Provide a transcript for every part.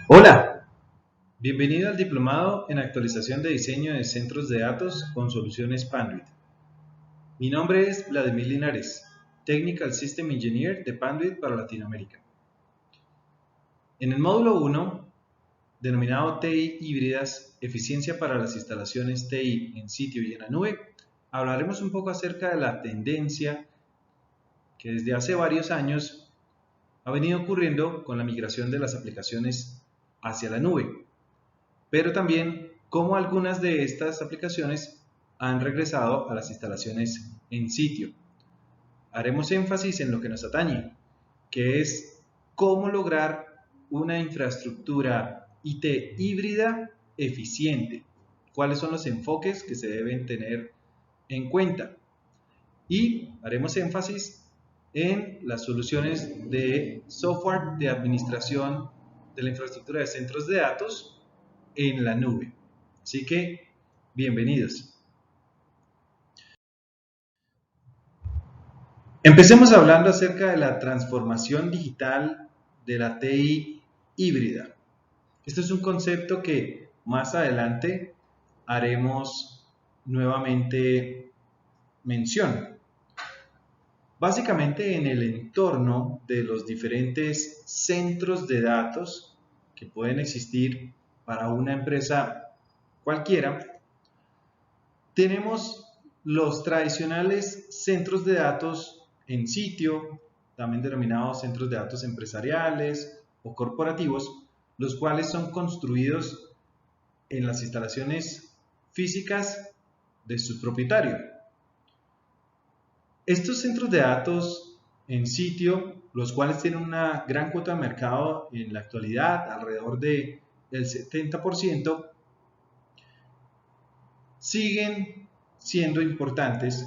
Hola, bienvenido al diplomado en actualización de diseño de centros de datos con soluciones Panduit. Mi nombre es Vladimir Linares, Technical System Engineer de Panduit para Latinoamérica. En el módulo 1, denominado TI híbridas, eficiencia para las instalaciones TI en sitio y en la nube, hablaremos un poco acerca de la tendencia que desde hace varios años ha venido ocurriendo con la migración de las aplicaciones hacia la nube, pero también cómo algunas de estas aplicaciones han regresado a las instalaciones en sitio. Haremos énfasis en lo que nos atañe, que es cómo lograr una infraestructura IT híbrida eficiente, cuáles son los enfoques que se deben tener en cuenta. Y haremos énfasis en las soluciones de software de administración de la infraestructura de centros de datos en la nube. Así que, bienvenidos. Empecemos hablando acerca de la transformación digital de la TI híbrida. Esto es un concepto que más adelante haremos nuevamente mención. Básicamente en el entorno de los diferentes centros de datos que pueden existir para una empresa cualquiera, tenemos los tradicionales centros de datos en sitio, también denominados centros de datos empresariales o corporativos, los cuales son construidos en las instalaciones físicas de su propietario. Estos centros de datos en sitio, los cuales tienen una gran cuota de mercado en la actualidad, alrededor del 70%, siguen siendo importantes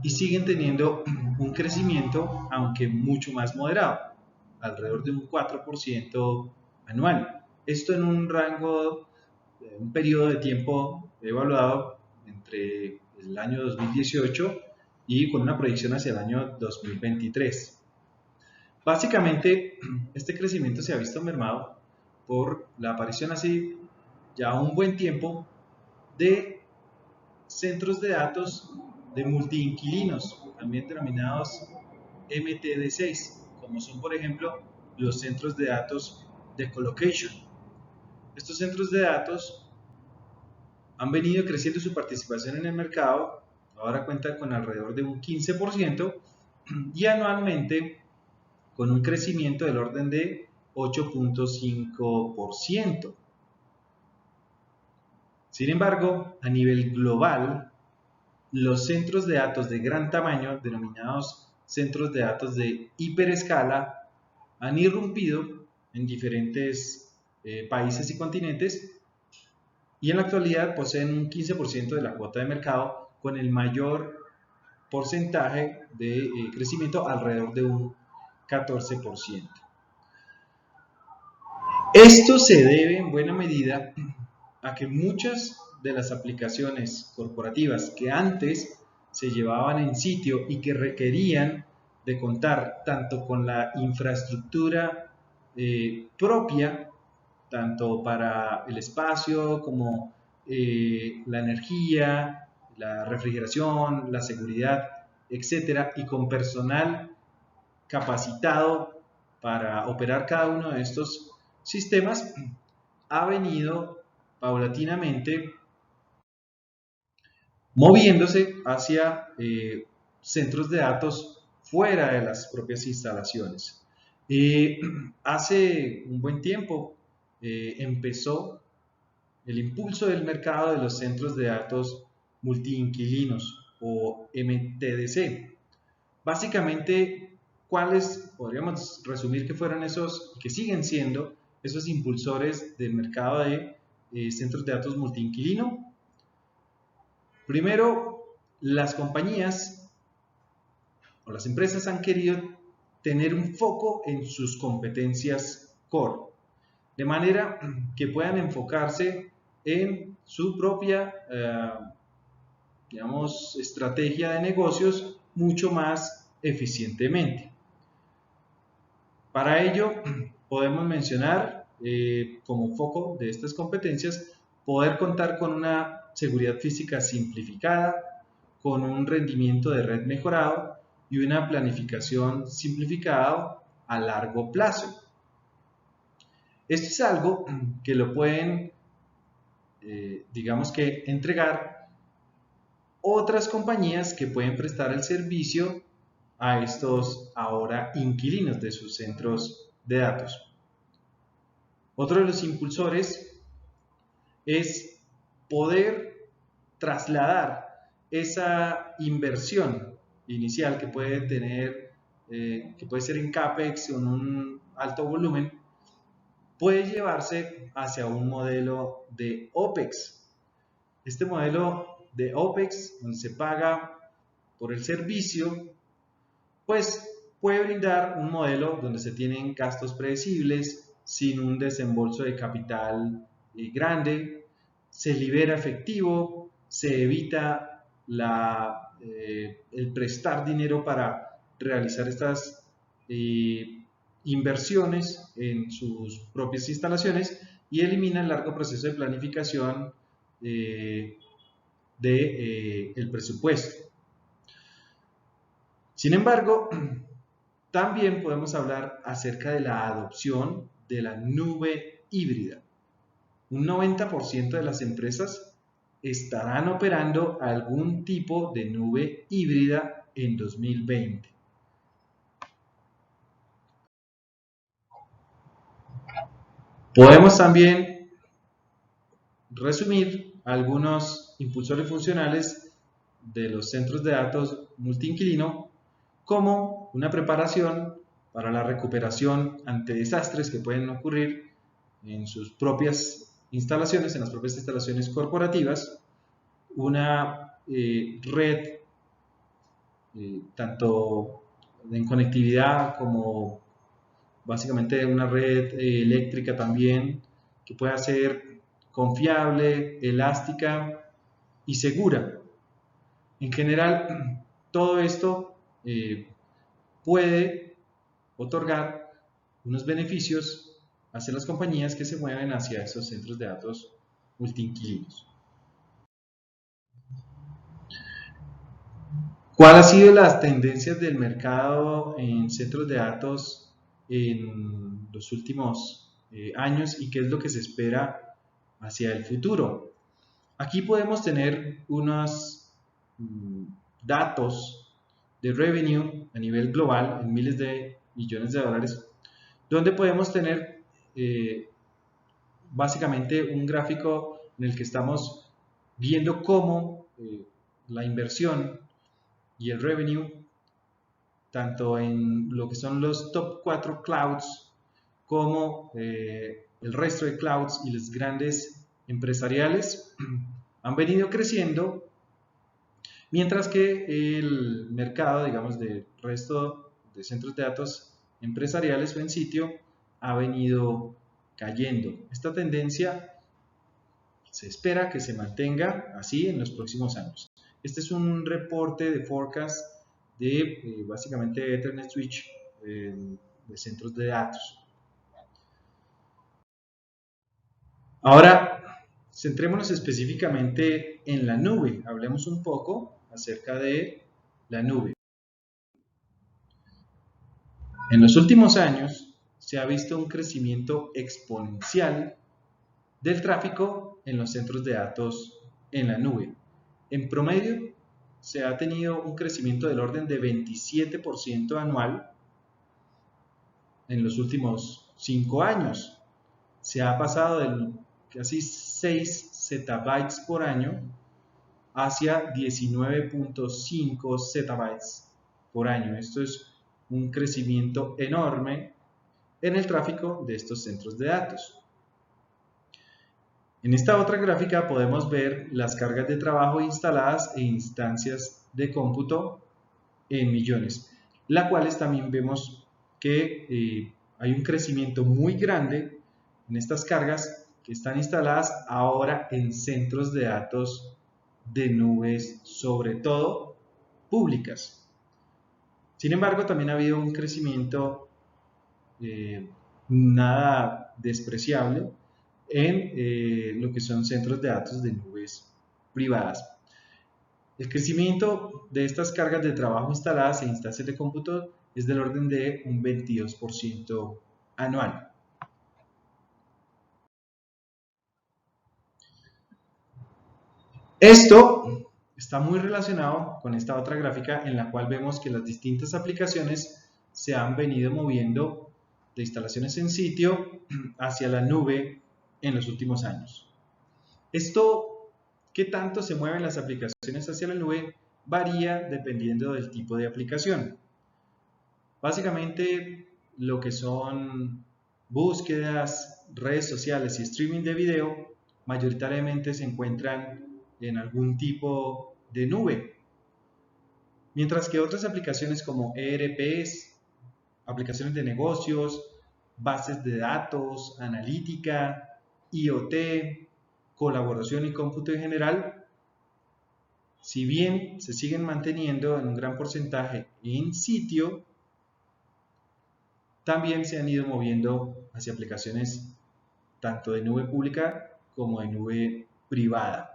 y siguen teniendo un crecimiento, aunque mucho más moderado, alrededor de un 4% anual. Esto en un rango, un periodo de tiempo evaluado entre el año 2018 y con una proyección hacia el año 2023. Básicamente, este crecimiento se ha visto mermado por la aparición hace ya un buen tiempo de centros de datos de multiinquilinos, también denominados MTD6, como son por ejemplo los centros de datos de colocation. Estos centros de datos han venido creciendo su participación en el mercado, ahora cuentan con alrededor de un 15% y anualmente con un crecimiento del orden de 8.5%. Sin embargo, a nivel global, los centros de datos de gran tamaño, denominados centros de datos de hiperescala, han irrumpido en diferentes países y continentes y en la actualidad poseen un 15% de la cuota de mercado, con el mayor porcentaje de crecimiento alrededor de un 14%. Esto se debe en buena medida a que muchas de las aplicaciones corporativas que antes se llevaban en sitio y que requerían de contar tanto con la infraestructura propia, tanto para el espacio como la energía, la refrigeración, la seguridad, etcétera, y con personal capacitado para operar cada uno de estos sistemas, ha venido paulatinamente moviéndose hacia centros de datos fuera de las propias instalaciones. Hace un buen tiempo empezó el impulso del mercado de los centros de datos multiinquilinos o MTDC. Básicamente, ¿cuáles podríamos resumir que fueron esos, que siguen siendo esos impulsores del mercado de centros de datos multiinquilino? Primero, las compañías o las empresas han querido tener un foco en sus competencias core, de manera que puedan enfocarse en su propia, digamos, estrategia de negocios mucho más eficientemente. Para ello, podemos mencionar como foco de estas competencias, poder contar con una seguridad física simplificada, con un rendimiento de red mejorado y una planificación simplificada a largo plazo. Esto es algo que lo pueden, digamos que, entregar otras compañías que pueden prestar el servicio a estos ahora inquilinos de sus centros de datos. Otro de los impulsores es poder trasladar esa inversión inicial que puede tener, que puede ser en CAPEX o en un alto volumen, puede llevarse hacia un modelo de OPEX. Este modelo de OPEX, donde se paga por el servicio, pues puede brindar un modelo donde se tienen gastos predecibles, sin un desembolso de capital grande, se libera efectivo, se evita el prestar dinero para realizar estas inversiones en sus propias instalaciones y elimina el largo proceso de planificación del presupuesto. Sin embargo, también podemos hablar acerca de la adopción de la nube híbrida. Un 90% de las empresas estarán operando algún tipo de nube híbrida en 2020. Podemos también resumir algunos impulsores funcionales de los centros de datos multiinquilino como una preparación para la recuperación ante desastres que pueden ocurrir en sus propias instalaciones, en las propias instalaciones corporativas, una red tanto en conectividad como básicamente una red eléctrica también que pueda ser confiable, elástica y segura. En general, todo esto puede otorgar unos beneficios hacia las compañías que se mueven hacia esos centros de datos multiinquilinos. ¿Cuáles han sido las tendencias del mercado en centros de datos en los últimos años y qué es lo que se espera hacia el futuro? Aquí podemos tener unos datos de revenue a nivel global en miles de millones de dólares, donde podemos tener básicamente un gráfico en el que estamos viendo cómo la inversión y el revenue, tanto en lo que son los top 4 clouds como el resto de clouds y los grandes empresariales, han venido creciendo, mientras que el mercado, digamos, del resto de centros de datos empresariales o en sitio ha venido cayendo. Esta tendencia se espera que se mantenga así en los próximos años. Este es un reporte de forecast de básicamente Ethernet Switch de centros de datos. Ahora, centrémonos específicamente en la nube. Hablemos un poco acerca de la nube. En los últimos años se ha visto un crecimiento exponencial del tráfico en los centros de datos en la nube. En promedio, se ha tenido un crecimiento del orden de 27% anual en los últimos 5 años. Se ha pasado de casi 6 zettabytes por año hacia 19.5 zettabytes por año. Esto es un crecimiento enorme en el tráfico de estos centros de datos. En esta otra gráfica podemos ver las cargas de trabajo instaladas e instancias de cómputo en millones, las cuales también vemos que hay un crecimiento muy grande en estas cargas que están instaladas ahora en centros de datos de nubes, sobre todo públicas. Sin embargo, también ha habido un crecimiento nada despreciable en lo que son centros de datos de nubes privadas. El crecimiento de estas cargas de trabajo instaladas en instancias de cómputo es del orden de un 22% anual. Esto está muy relacionado con esta otra gráfica en la cual vemos que las distintas aplicaciones se han venido moviendo de instalaciones en sitio hacia la nube en los últimos años. Esto, ¿qué tanto se mueven las aplicaciones hacia la nube? Varía dependiendo del tipo de aplicación. Básicamente, lo que son búsquedas, redes sociales y streaming de video, mayoritariamente se encuentran en algún tipo de nube. Mientras que otras aplicaciones como ERPs, aplicaciones de negocios, bases de datos, analítica, IoT, colaboración y cómputo en general, si bien se siguen manteniendo en un gran porcentaje en sitio, también se han ido moviendo hacia aplicaciones tanto de nube pública como de nube privada.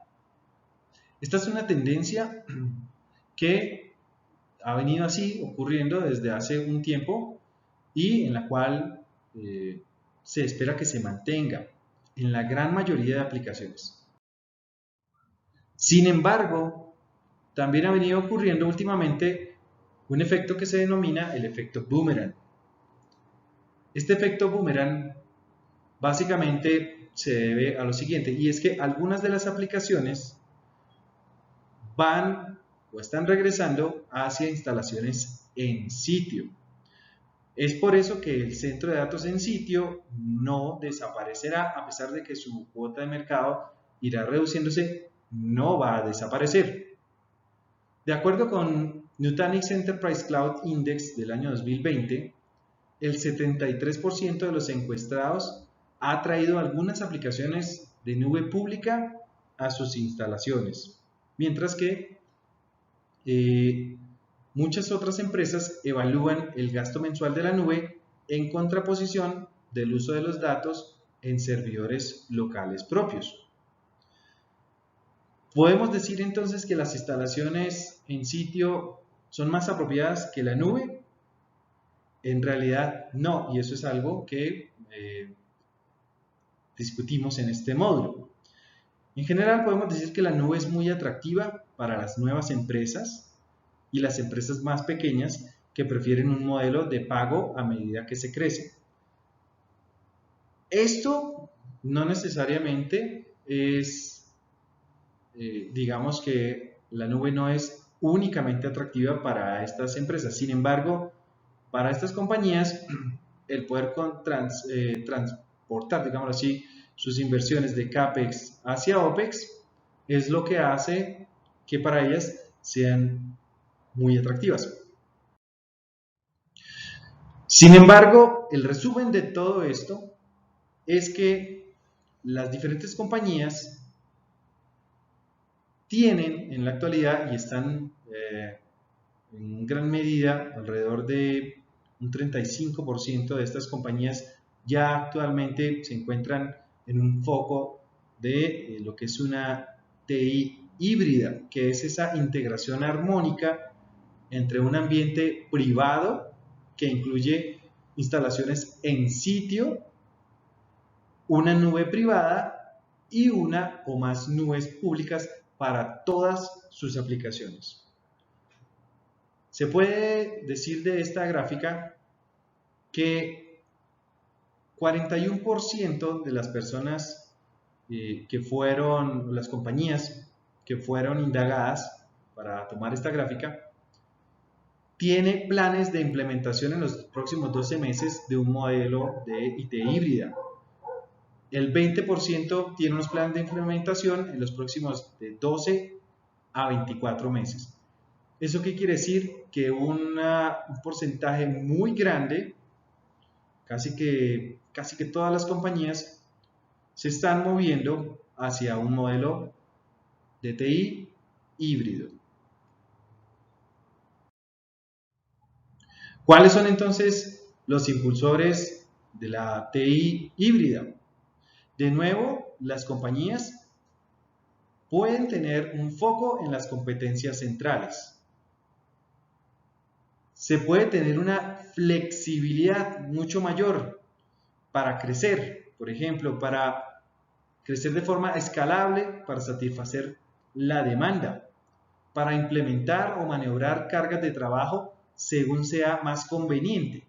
Esta es una tendencia que ha venido así ocurriendo desde hace un tiempo y en la cual se espera que se mantenga en la gran mayoría de aplicaciones. Sin embargo, también ha venido ocurriendo últimamente un efecto que se denomina el efecto boomerang. Este efecto boomerang básicamente se debe a lo siguiente, y es que algunas de las aplicaciones van o están regresando hacia instalaciones en sitio. Es por eso que el centro de datos en sitio no desaparecerá, a pesar de que su cuota de mercado irá reduciéndose, no va a desaparecer. De acuerdo con Nutanix Enterprise Cloud Index del año 2020, el 73% de los encuestados ha traído algunas aplicaciones de nube pública a sus instalaciones, mientras que muchas otras empresas evalúan el gasto mensual de la nube en contraposición del uso de los datos en servidores locales propios. ¿Podemos decir entonces que las instalaciones en sitio son más apropiadas que la nube? En realidad no, y eso es algo que discutimos en este módulo. En general podemos decir que la nube es muy atractiva para las nuevas empresas y las empresas más pequeñas que prefieren un modelo de pago a medida que se crece. Esto no necesariamente es, digamos que la nube no es únicamente atractiva para estas empresas. Sin embargo, para estas compañías, el poder transportar, digamos así, sus inversiones de CAPEX hacia OPEX es lo que hace que para ellas sean muy atractivas. Sin embargo, el resumen de todo esto es que las diferentes compañías tienen en la actualidad y están en gran medida, alrededor de un 35% de estas compañías ya actualmente se encuentran en un foco de lo que es una TI híbrida, que es esa integración armónica entre un ambiente privado que incluye instalaciones en sitio, una nube privada y una o más nubes públicas para todas sus aplicaciones. Se puede decir de esta gráfica que 41% de las personas que fueron, las compañías que fueron indagadas para tomar esta gráfica, tiene planes de implementación en los próximos 12 meses de un modelo de IT híbrida. El 20% tiene unos planes de implementación en los próximos de 12 a 24 meses. ¿Eso qué quiere decir? Que un porcentaje muy grande, casi que todas las compañías se están moviendo hacia un modelo de TI híbrido. ¿Cuáles son entonces los impulsores de la TI híbrida. De nuevo, las compañías pueden tener un foco en las competencias centrales. Se puede tener una flexibilidad mucho mayor para crecer, por ejemplo, para crecer de forma escalable, para satisfacer la demanda, para implementar o maniobrar cargas de trabajo según sea más conveniente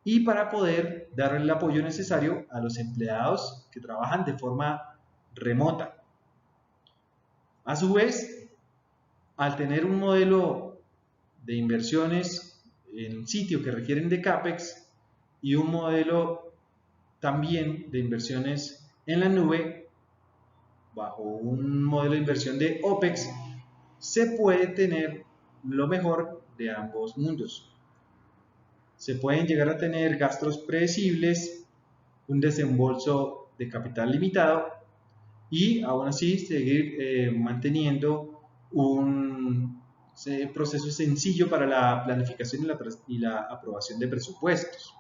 y para poder dar el apoyo necesario a los empleados que trabajan de forma remota. A su vez, al tener un modelo de inversiones en sitio que requieren de CAPEX y un modelo también de inversiones en la nube, bajo un modelo de inversión de OPEX, se puede tener lo mejor de ambos mundos. Se pueden llegar a tener gastos predecibles, un desembolso de capital limitado y aún así seguir manteniendo un proceso sencillo para la planificación y la aprobación de presupuestos.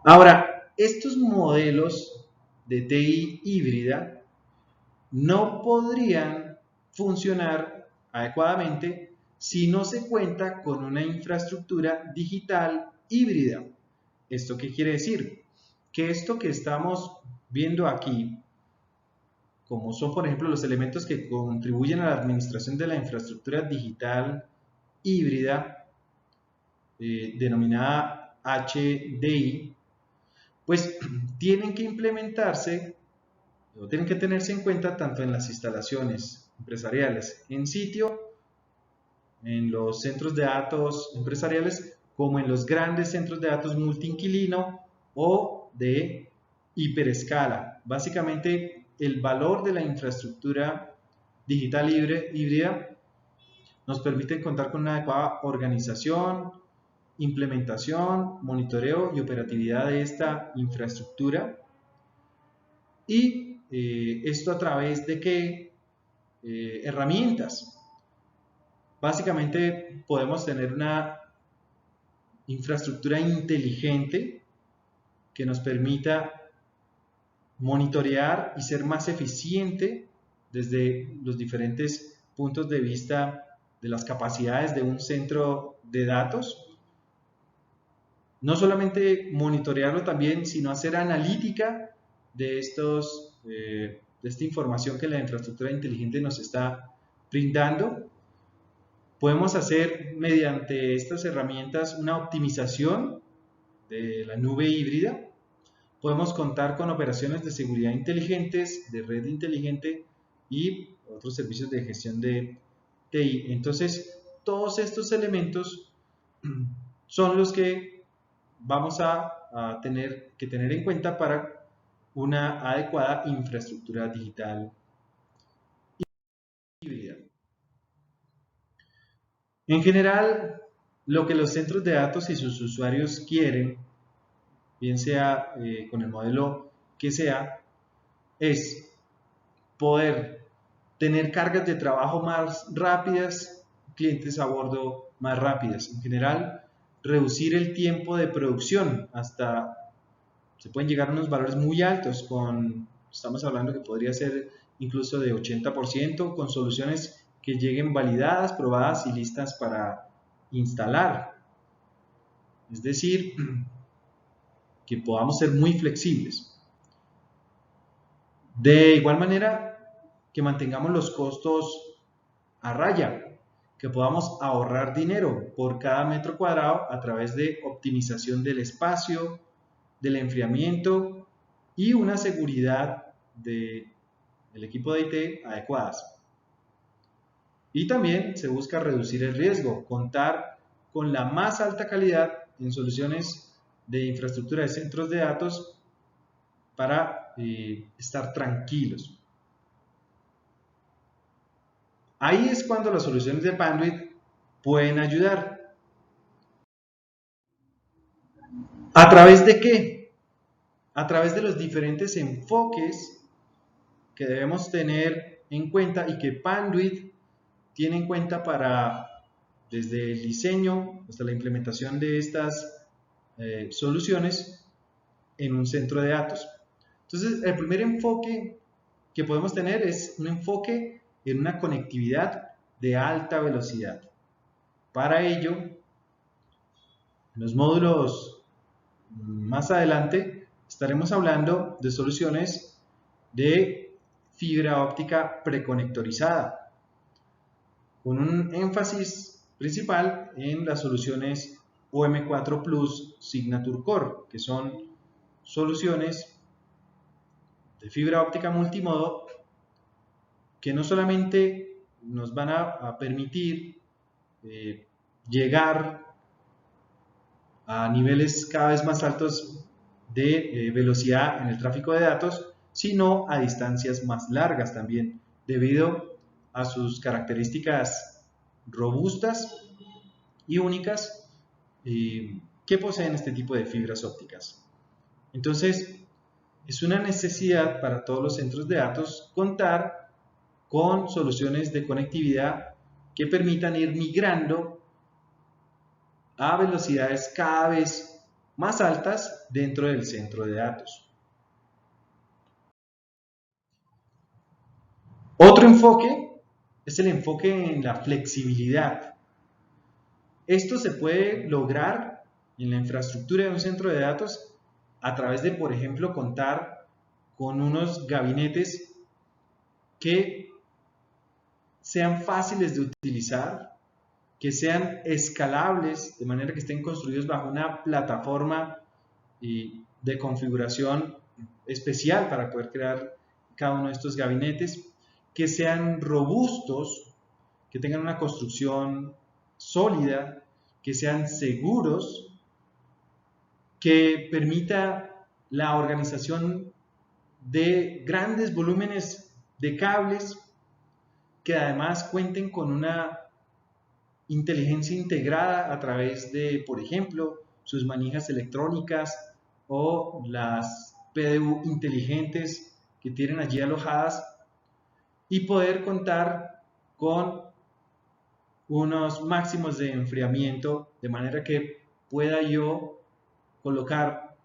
Ahora, estos modelos de TI híbrida no podrían funcionar adecuadamente si no se cuenta con una infraestructura digital híbrida. ¿Esto qué quiere decir? Que esto que estamos viendo aquí, como son por ejemplo los elementos que contribuyen a la administración de la infraestructura digital híbrida, denominada HDI, pues tienen que implementarse o tienen que tenerse en cuenta tanto en las instalaciones empresariales en sitio, en los centros de datos empresariales, como en los grandes centros de datos multiinquilino o de hiperescala. Básicamente, el valor de la infraestructura digital híbrida nos permite contar con una adecuada organización, implementación, monitoreo y operatividad de esta infraestructura. Y esto a través de qué herramientas. Básicamente podemos tener una infraestructura inteligente que nos permita monitorear y ser más eficiente desde los diferentes puntos de vista de las capacidades de un centro de datos. No solamente monitorearlo también, sino hacer analítica de esta información que la infraestructura inteligente nos está brindando. Podemos hacer mediante estas herramientas una optimización de la nube híbrida. Podemos contar con operaciones de seguridad inteligentes, de red inteligente y otros servicios de gestión de TI. Entonces, todos estos elementos son los que vamos a tener que tener en cuenta para una adecuada infraestructura digital híbrida. En general, lo que los centros de datos y sus usuarios quieren, bien sea con el modelo que sea, es poder tener cargas de trabajo más rápidas, clientes a bordo más rápidas. En general, reducir el tiempo de producción hasta, se pueden llegar a unos valores muy altos, estamos hablando que podría ser incluso de 80%, con soluciones que lleguen validadas, probadas y listas para instalar. Es decir, que podamos ser muy flexibles. De igual manera, que mantengamos los costos a raya, que podamos ahorrar dinero por cada metro cuadrado a través de optimización del espacio, del enfriamiento y una seguridad del equipo de IT adecuadas. Y también se busca reducir el riesgo, contar con la más alta calidad en soluciones de infraestructura de centros de datos para estar tranquilos. Ahí es cuando las soluciones de bandwidth pueden ayudar. ¿A través de qué? A través de los diferentes enfoques que debemos tener en cuenta y que Panduit tiene en cuenta para desde el diseño hasta la implementación de estas soluciones en un centro de datos. Entonces, el primer enfoque que podemos tener es un enfoque en una conectividad de alta velocidad. Para ello, en los módulos más adelante estaremos hablando de soluciones de fibra óptica preconectorizada, con un énfasis principal en las soluciones OM4 Plus Signature Core, que son soluciones de fibra óptica multimodo que no solamente nos van a permitir llegar a niveles cada vez más altos de velocidad en el tráfico de datos, sino a distancias más largas también, debido a sus características robustas y únicas que poseen este tipo de fibras ópticas. Entonces, es una necesidad para todos los centros de datos contar con soluciones de conectividad que permitan ir migrando a velocidades cada vez más altas dentro del centro de datos. Otro enfoque es el enfoque en la flexibilidad. Esto se puede lograr en la infraestructura de un centro de datos a través de, por ejemplo, contar con unos gabinetes que sean fáciles de utilizar, que sean escalables, de manera que estén construidos bajo una plataforma de configuración especial para poder crear cada uno de estos gabinetes, que sean robustos, que tengan una construcción sólida, que sean seguros, que permita la organización de grandes volúmenes de cables, que además cuenten con una inteligencia integrada a través de, por ejemplo, sus manijas electrónicas o las PDU inteligentes que tienen allí alojadas, y poder contar con unos máximos de enfriamiento, de manera que pueda yo colocar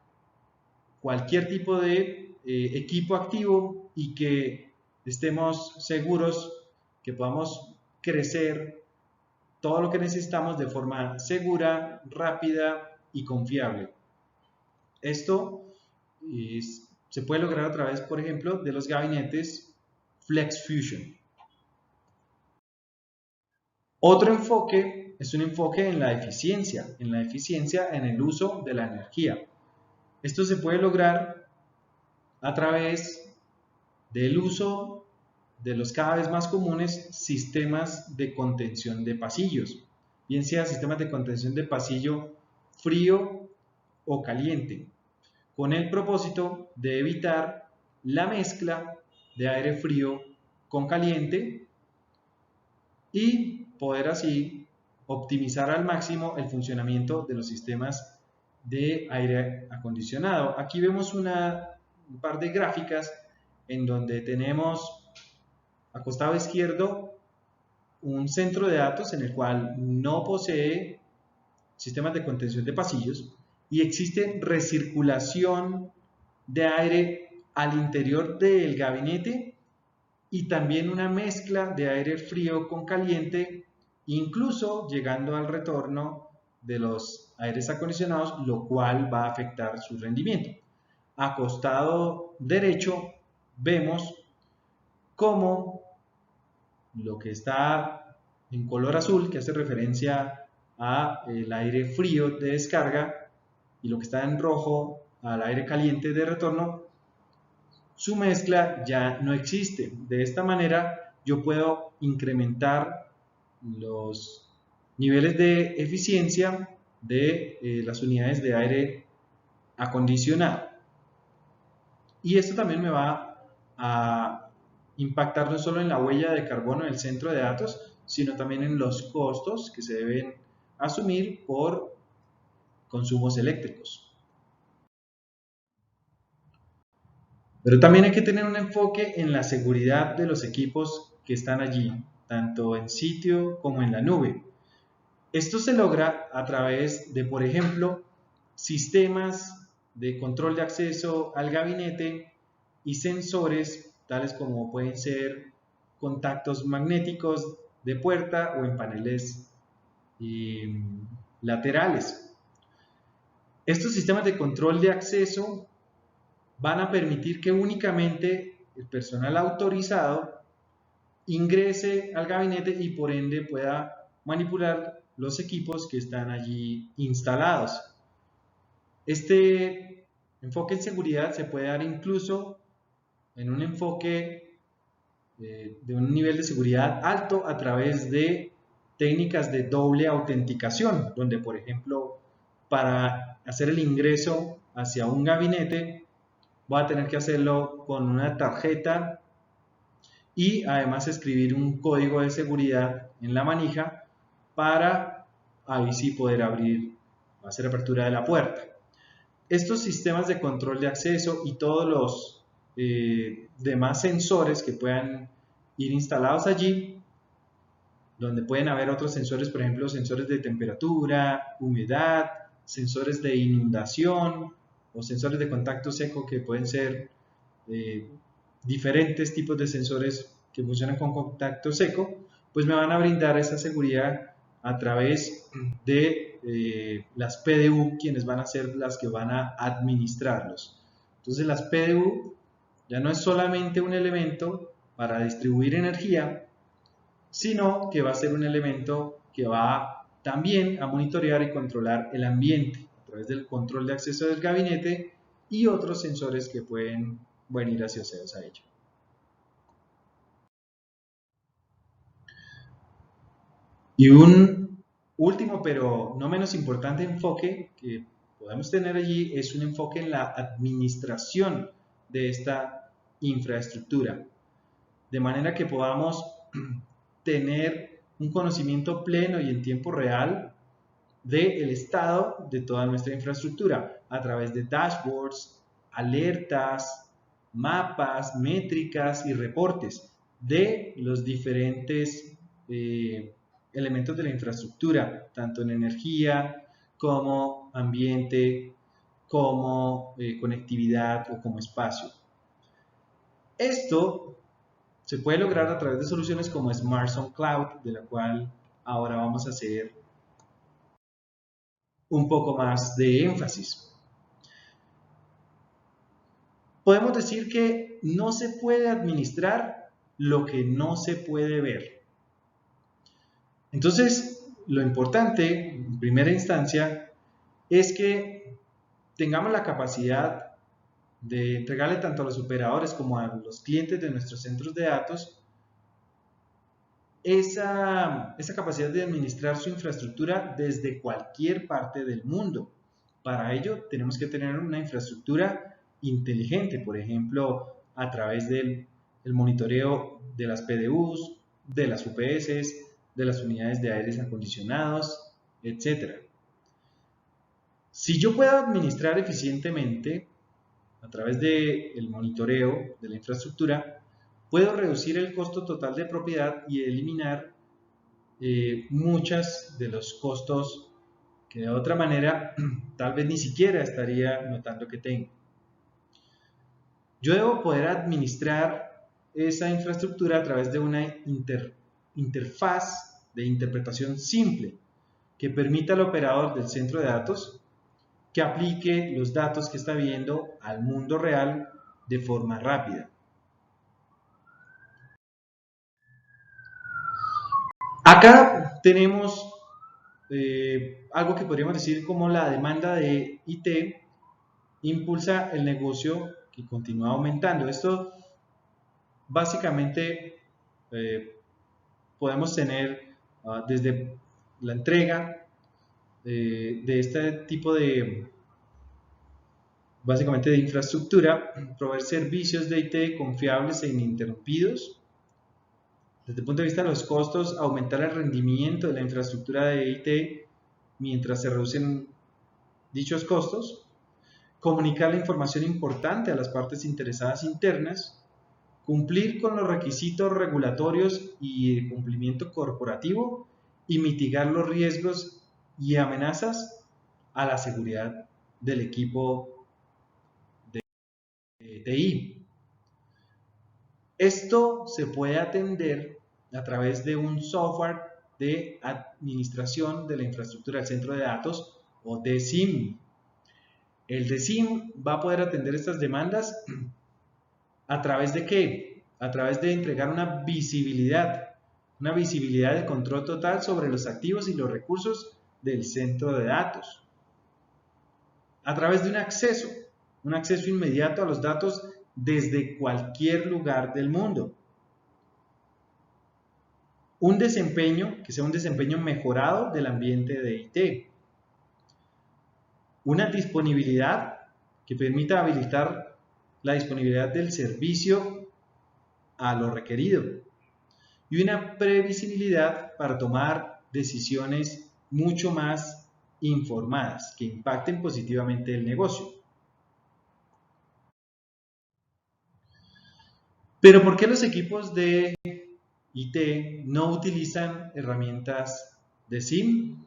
cualquier tipo de equipo activo y que estemos seguros que podamos crecer todo lo que necesitamos de forma segura, rápida y confiable. Esto se puede lograr a través, por ejemplo, de los gabinetes FlexFusion. Otro enfoque es un enfoque en la eficiencia en el uso de la energía. Esto se puede lograr a través del uso de los cada vez más comunes sistemas de contención de pasillos, bien sea sistemas de contención de pasillo frío o caliente, con el propósito de evitar la mezcla de aire frío con caliente y poder así optimizar al máximo el funcionamiento de los sistemas de aire acondicionado. Aquí vemos un par de gráficas en donde tenemos a costado izquierdo un centro de datos en el cual no posee sistemas de contención de pasillos y existe recirculación de aire al interior del gabinete y también una mezcla de aire frío con caliente, incluso llegando al retorno de los aires acondicionados, lo cual va a afectar su rendimiento. A costado derecho vemos cómo lo que está en color azul, que hace referencia al aire frío de descarga, y lo que está en rojo al aire caliente de retorno, su mezcla ya no existe. De esta manera yo puedo incrementar los niveles de eficiencia de las unidades de aire acondicionado. Y esto también me va a impactar no solo en la huella de carbono del centro de datos, sino también en los costos que se deben asumir por consumos eléctricos. Pero también hay que tener un enfoque en la seguridad de los equipos que están allí, tanto en sitio como en la nube. Esto se logra a través de, por ejemplo, sistemas de control de acceso al gabinete y sensores, tales como pueden ser contactos magnéticos de puerta o en paneles laterales. Estos sistemas de control de acceso van a permitir que únicamente el personal autorizado ingrese al gabinete y por ende pueda manipular los equipos que están allí instalados. Este enfoque en seguridad se puede dar incluso en un enfoque de un nivel de seguridad alto a través de técnicas de doble autenticación, donde por ejemplo para hacer el ingreso hacia un gabinete voy a tener que hacerlo con una tarjeta y además escribir un código de seguridad en la manija para ahí sí poder hacer apertura de la puerta. Estos sistemas de control de acceso y todos los demás sensores que puedan ir instalados allí, donde pueden haber otros sensores, por ejemplo, sensores de temperatura, humedad, sensores de inundación o sensores de contacto seco que pueden ser diferentes tipos de sensores que funcionan con contacto seco, pues me van a brindar esa seguridad a través de las PDU, quienes van a ser las que van a administrarlos. Entonces las PDU ya no es solamente un elemento para distribuir energía, sino que va a ser un elemento que va también a monitorear y controlar el ambiente a través del control de acceso del gabinete y otros sensores que pueden venir asociados a ello. Y un último, pero no menos importante enfoque que podemos tener allí es un enfoque en la administración de esta infraestructura, de manera que podamos tener un conocimiento pleno y en tiempo real del estado de toda nuestra infraestructura a través de dashboards, alertas, mapas, métricas y reportes de los diferentes elementos de la infraestructura, tanto en energía como ambiente, como conectividad o como espacio. Esto se puede lograr a través de soluciones como SmartZone Cloud, de la cual ahora vamos a hacer un poco más de énfasis. Podemos decir que no se puede administrar lo que no se puede ver. Entonces, lo importante, en primera instancia, es que tengamos la capacidad de entregarle tanto a los operadores como a los clientes de nuestros centros de datos esa capacidad de administrar su infraestructura desde cualquier parte del mundo. Para ello tenemos que tener una infraestructura inteligente, por ejemplo, a través del monitoreo de las PDUs, de las UPS, de las unidades de aires acondicionados, etc. Si yo puedo administrar eficientemente a través del monitoreo de la infraestructura, puedo reducir el costo total de propiedad y eliminar muchos de los costos que de otra manera tal vez ni siquiera estaría notando que tengo. Yo debo poder administrar esa infraestructura a través de una interfaz de interpretación simple que permita al operador del centro de datos que aplique los datos que está viendo al mundo real de forma rápida. Acá tenemos algo que podríamos decir como la demanda de IT impulsa el negocio que continúa aumentando. Esto básicamente podemos tener desde la entrega de este tipo de básicamente de infraestructura, proveer servicios de IT confiables e ininterrumpidos. Desde el punto de vista de los costos, aumentar el rendimiento de la infraestructura de IT mientras se reducen dichos costos, comunicar la información importante a las partes interesadas internas, cumplir con los requisitos regulatorios y de cumplimiento corporativo y mitigar los riesgos y amenazas a la seguridad del equipo de TI. Esto se puede atender a través de un software de administración de la infraestructura del centro de datos o DSIM. El DSIM va a poder atender estas demandas ¿a través de qué? A través de entregar una visibilidad de control total sobre los activos y los recursos del centro de datos. A través de un acceso inmediato a los datos desde cualquier lugar del mundo. Un desempeño, que sea un desempeño mejorado del ambiente de IT. Una disponibilidad que permita habilitar la disponibilidad del servicio a lo requerido. Y una previsibilidad para tomar decisiones mucho más informadas que impacten positivamente el negocio. Pero ¿por qué los equipos de IT no utilizan herramientas de SIM?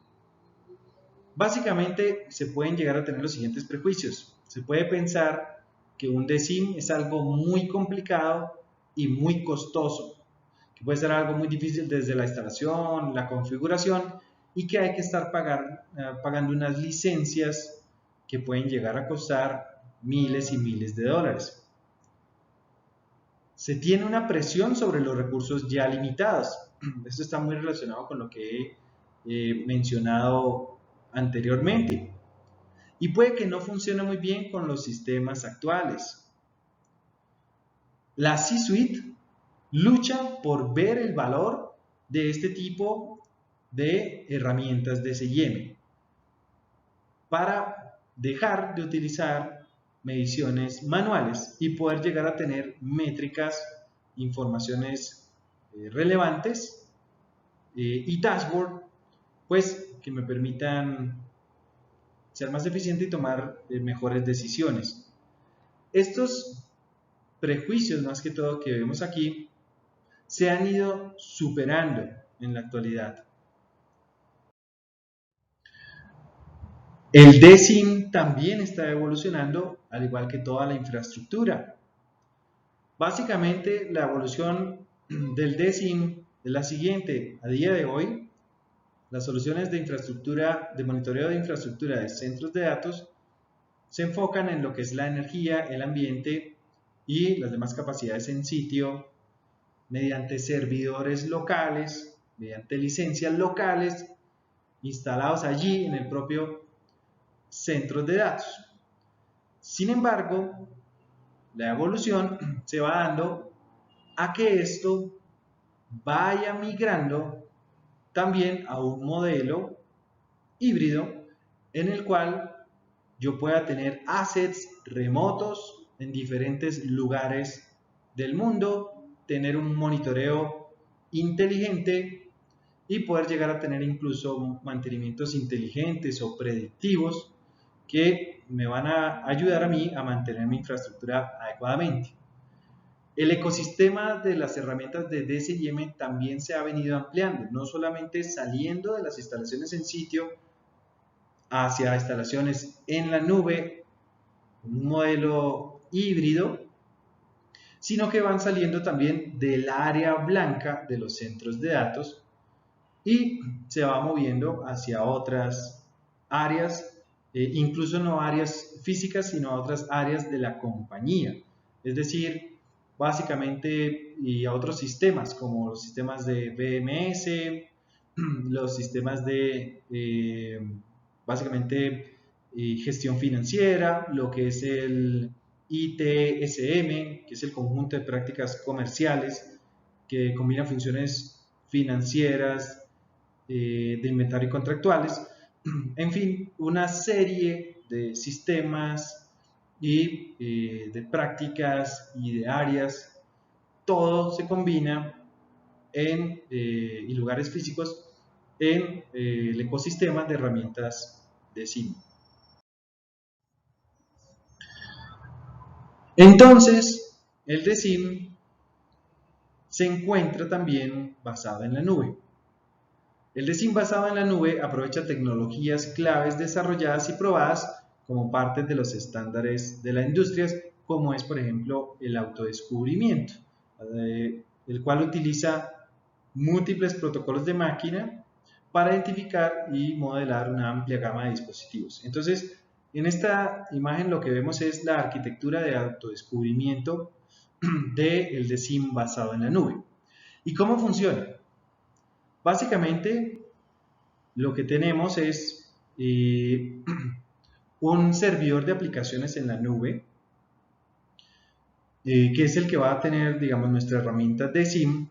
Básicamente se pueden llegar a tener los siguientes prejuicios. Se puede pensar que un DSIM es algo muy complicado y muy costoso, que puede ser algo muy difícil desde la instalación, la configuración y que hay que estar pagando unas licencias que pueden llegar a costar miles y miles de dólares. Se tiene una presión sobre los recursos ya limitados. Esto está muy relacionado con lo que he mencionado anteriormente. Y puede que no funcione muy bien con los sistemas actuales. La C-Suite lucha por ver el valor de este tipo de herramientas de SIEM para dejar de utilizar mediciones manuales y poder llegar a tener métricas, informaciones relevantes y dashboard, pues que me permitan ser más eficiente y tomar mejores decisiones. Estos prejuicios, más que todo, que vemos aquí, se han ido superando en la actualidad. El DSIM también está evolucionando, al igual que toda la infraestructura. Básicamente, la evolución del DSIM es la siguiente. A día de hoy, las soluciones de infraestructura, de monitoreo de infraestructura de centros de datos, se enfocan en lo que es la energía, el ambiente y las demás capacidades en sitio, mediante servidores locales, mediante licencias locales, instalados allí en el propio centro de datos. Sin embargo, la evolución se va dando a que esto vaya migrando también a un modelo híbrido en el cual yo pueda tener assets remotos en diferentes lugares del mundo, tener un monitoreo inteligente y poder llegar a tener incluso mantenimientos inteligentes o predictivos que me van a ayudar a mí a mantener mi infraestructura adecuadamente. El ecosistema de las herramientas de DSIM también se ha venido ampliando, no solamente saliendo de las instalaciones en sitio hacia instalaciones en la nube, un modelo híbrido, sino que van saliendo también del área blanca de los centros de datos y se va moviendo hacia otras áreas, incluso no áreas físicas, sino otras áreas de la compañía. Es decir, básicamente y a otros sistemas como los sistemas de BMS, los sistemas de básicamente gestión financiera, lo que es el ITSM, que es el conjunto de prácticas comerciales que combina funciones financieras, de inventario y contractuales, en fin, una serie de sistemas y de prácticas y de áreas, todo se combina y lugares físicos en el ecosistema de herramientas de SIM. Entonces, el de SIM se encuentra también basado en la nube. El DSIM basado en la nube aprovecha tecnologías claves desarrolladas y probadas como parte de los estándares de la industria, como es por ejemplo el autodescubrimiento, el cual utiliza múltiples protocolos de máquina para identificar y modelar una amplia gama de dispositivos. Entonces, en esta imagen lo que vemos es la arquitectura de autodescubrimiento del DSIM basado en la nube. ¿Y cómo funciona? Básicamente, lo que tenemos es un servidor de aplicaciones en la nube, que es el que va a tener, digamos, nuestra herramienta DSIM,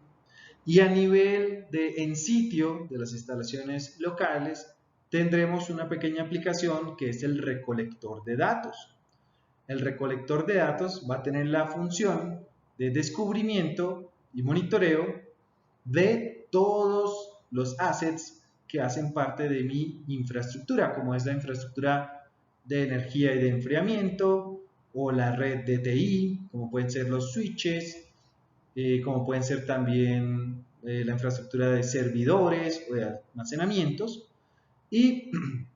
y a nivel de en sitio de las instalaciones locales tendremos una pequeña aplicación que es el recolector de datos. El recolector de datos va a tener la función de descubrimiento y monitoreo de todos los assets que hacen parte de mi infraestructura, como es la infraestructura de energía y de enfriamiento, o la red de TI, como pueden ser los switches, como pueden ser también la infraestructura de servidores o de almacenamientos, y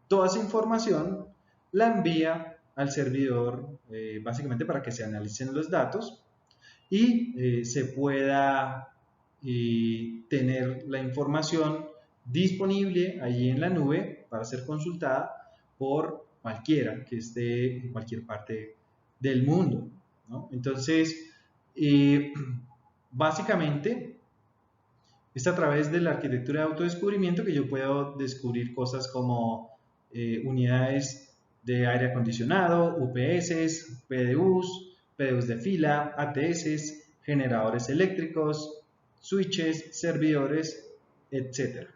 toda esa información la envía al servidor básicamente para que se analicen los datos y se pueda tener la información disponible allí en la nube para ser consultada por cualquiera que esté en cualquier parte del mundo, ¿no? Entonces, básicamente es a través de la arquitectura de autodescubrimiento que yo puedo descubrir cosas como unidades de aire acondicionado, UPS, PDUs, PDUs de fila, ATS, generadores eléctricos, switches, servidores, etc.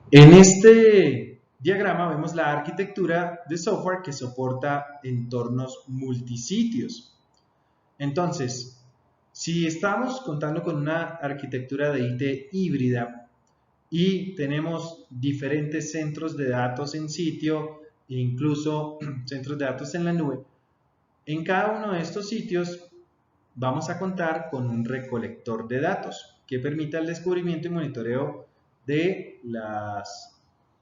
En este diagrama vemos la arquitectura de software que soporta entornos multisitios. Entonces, si estamos contando con una arquitectura de IT híbrida y tenemos diferentes centros de datos en sitio e incluso centros de datos en la nube, en cada uno de estos sitios vamos a contar con un recolector de datos que permita el descubrimiento y monitoreo de la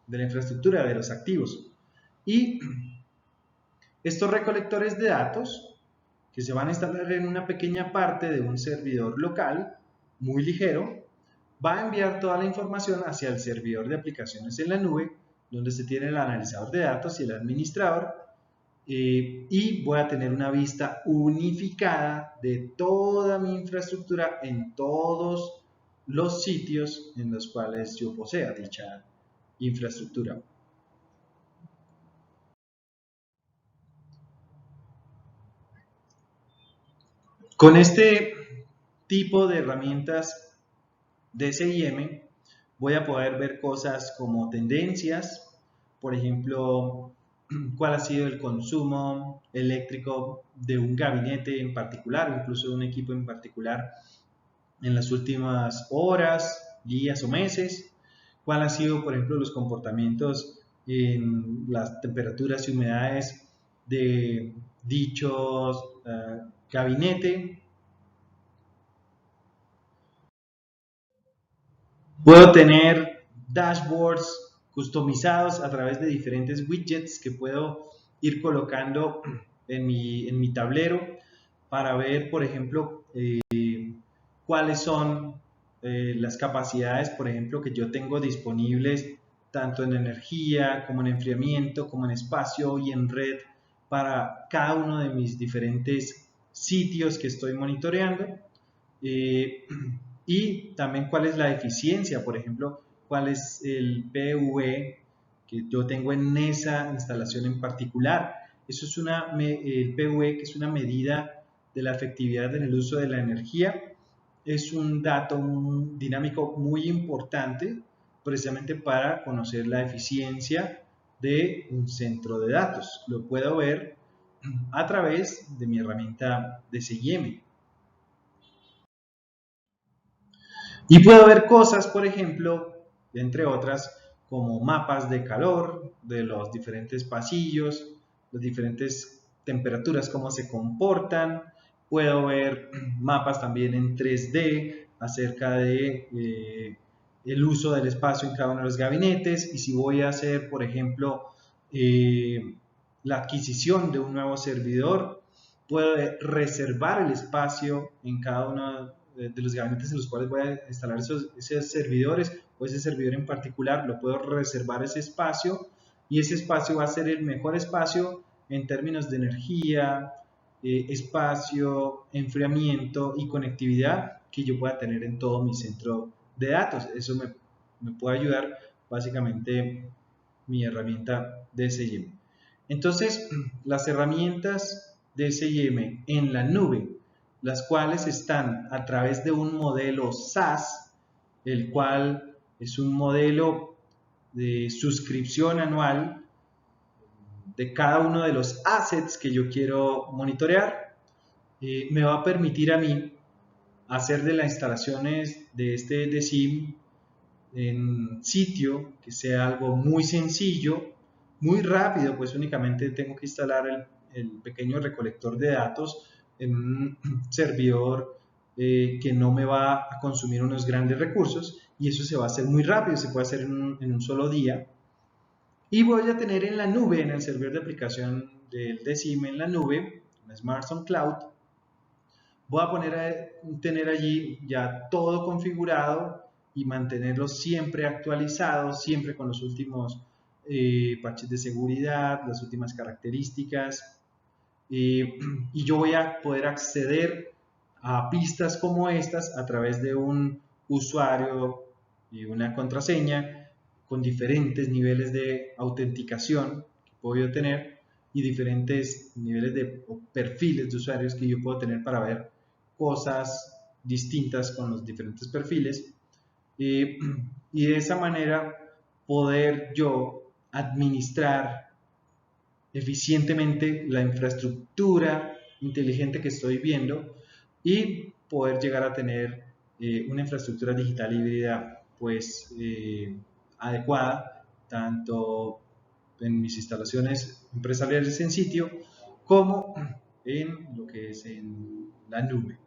infraestructura, de los activos. Y estos recolectores de datos que se van a instalar en una pequeña parte de un servidor local muy ligero, va a enviar toda la información hacia el servidor de aplicaciones en la nube, donde se tiene el analizador de datos y el administrador, y voy a tener una vista unificada de toda mi infraestructura en todos los sitios en los cuales yo posea dicha infraestructura. Con este tipo de herramientas de SIM voy a poder ver cosas como tendencias, por ejemplo, cuál ha sido el consumo eléctrico de un gabinete en particular o incluso de un equipo en particular en las últimas horas, días o meses, cuál ha sido, por ejemplo, los comportamientos en las temperaturas y humedades de dichos gabinete. Puedo tener dashboards customizados a través de diferentes widgets que puedo ir colocando en mi tablero para ver, por ejemplo, cuáles son las capacidades, por ejemplo, que yo tengo disponibles tanto en energía como en enfriamiento, como en espacio y en red para cada uno de mis diferentes sitios que estoy monitoreando. Y también cuál es la eficiencia, por ejemplo, cuál es el PV que yo tengo en esa instalación en particular. Eso es el PV, que es una medida de la efectividad en el uso de la energía. Es un dato dinámico muy importante precisamente para conocer la eficiencia de un centro de datos. Lo puedo ver a través de mi herramienta de SIM. Y puedo ver cosas, por ejemplo, entre otras, como mapas de calor de los diferentes pasillos, las diferentes temperaturas, cómo se comportan. Puedo ver mapas también en 3D acerca de el uso del espacio en cada uno de los gabinetes, y si voy a hacer, por ejemplo, la adquisición de un nuevo servidor, puedo reservar el espacio en cada uno de los gabinetes en los cuales voy a instalar esos servidores, o ese servidor en particular, lo puedo reservar ese espacio, y ese espacio va a ser el mejor espacio en términos de energía, espacio, enfriamiento y conectividad que yo pueda tener en todo mi centro de datos. Eso me puede ayudar básicamente mi herramienta DSIM. Entonces, las herramientas DSIM en la nube, las cuales están a través de un modelo SaaS, el cual es un modelo de suscripción anual de cada uno de los assets que yo quiero monitorear, me va a permitir a mí hacer de las instalaciones de este DSIM en sitio que sea algo muy sencillo, muy rápido, pues únicamente tengo que instalar el pequeño recolector de datos en un servidor que no me va a consumir unos grandes recursos, y eso se va a hacer muy rápido, se puede hacer en un solo día. Y voy a tener en la nube, en el servidor de aplicación del DSIM en la nube, en Smartphone Cloud, voy a tener allí ya todo configurado y mantenerlo siempre actualizado, siempre con los últimos parches de seguridad, las últimas características, y yo voy a poder acceder a pistas como estas a través de un usuario y una contraseña con diferentes niveles de autenticación que puedo tener, y diferentes niveles de perfiles de usuarios que yo puedo tener para ver cosas distintas con los diferentes perfiles, y de esa manera poder yo administrar eficientemente la infraestructura inteligente que estoy viendo, y poder llegar a tener una infraestructura digital híbrida pues adecuada, tanto en mis instalaciones empresariales en sitio como en lo que es en la nube.